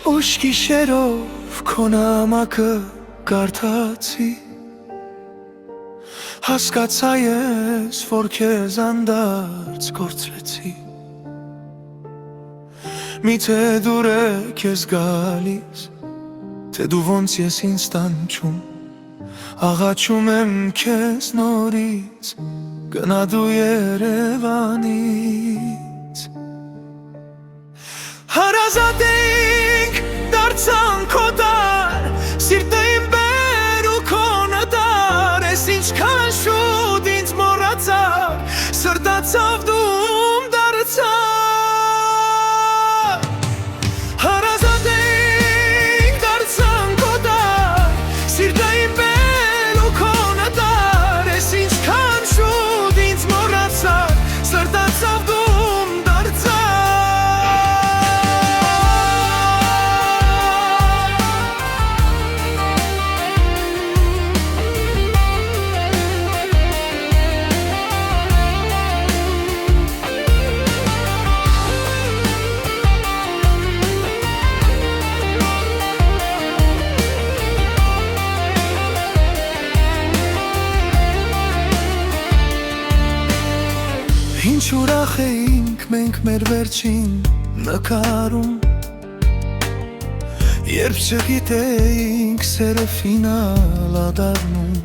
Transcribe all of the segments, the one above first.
Ուշ գիշերով քո նամակը կարդացի, հասկացա ես, որ քեզ անդարձ կորցրեցի։ Միթե դուր է քեզ գալիս, թե դու ոնց ես ինձ տանջում, աղաչում եմ քեզ նորից, գնա դու Երևանից։ Հարազատ էինք, դարձանք քո դար, սիրտը իմ բեր ու քո նտար, ես ինչքան շուտ ինձ մոռացար, սրտացավ դում դարձավ։ Հարազատ էինք, դարձանք քո դար, սիրտը իմ բեր ու քո նտար, ես ինչքան շուտ ինձ մոռացար, սրտացավ դում դարձավ։ Ինչ ուրախ էինք մենք մեր վերջին նկարում, երբ չգիտեինք սերը ֆինալ ա դառնում,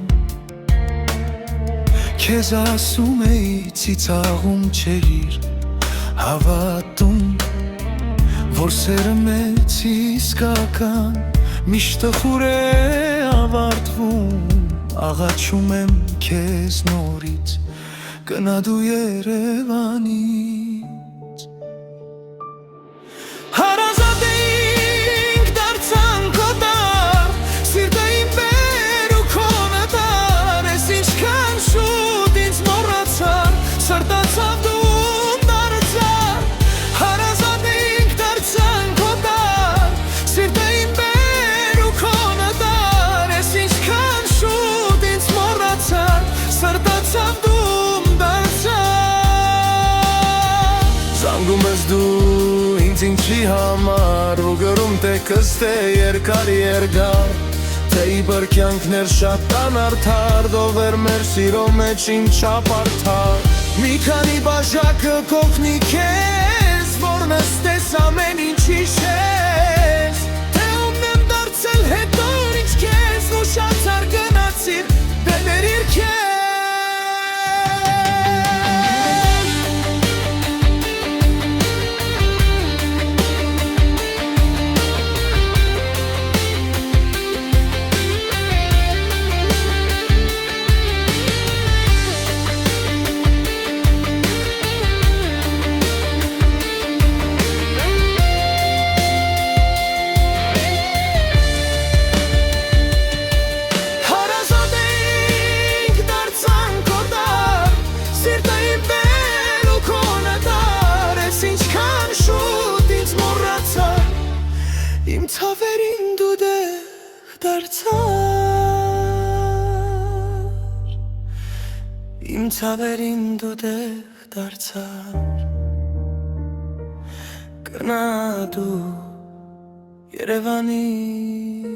քեզ ասում էի ծիծաղում չէիր հավատում, որ սերը մեծ իսկական միշտ տխուր է ավարտվում, աղաչում եմ քեզ նորից, գնա դու Երևանից։ Հարազատ էինք, դարձանք քո դար, սիրտը իմ բեր ու քո նտար, ես ինչքան շուտ ինձ մոռացար, սրտացավ դում դարձավ։ Հարազատ էինք, դարձանք քո դար, սիրտը իմ բեր ու քո նտար, ես ինչքան շուտ ինձ մոռացար, սրտացավ դում։ Զանգում ես դու ինձ ինչի համար, ու գրում տեքստ թե երկար երկար, թե իբր կյանքներ շատ տան արդար, դովեր մեր սիրո մեջ ինչ ապարդար։ Մի քանի բաժակը կօգնի քեզ, որ նստես ամեն ինչ հիշես, թե ումն եմ դարձել հետո ինչ քեզ, ուշացար գնացիր, դե ներիր քեզ։ Իմ ցավերին դու դեղ դարձար, իմ ցավերին դու դեղ դարձար, գնա դու Երևանից։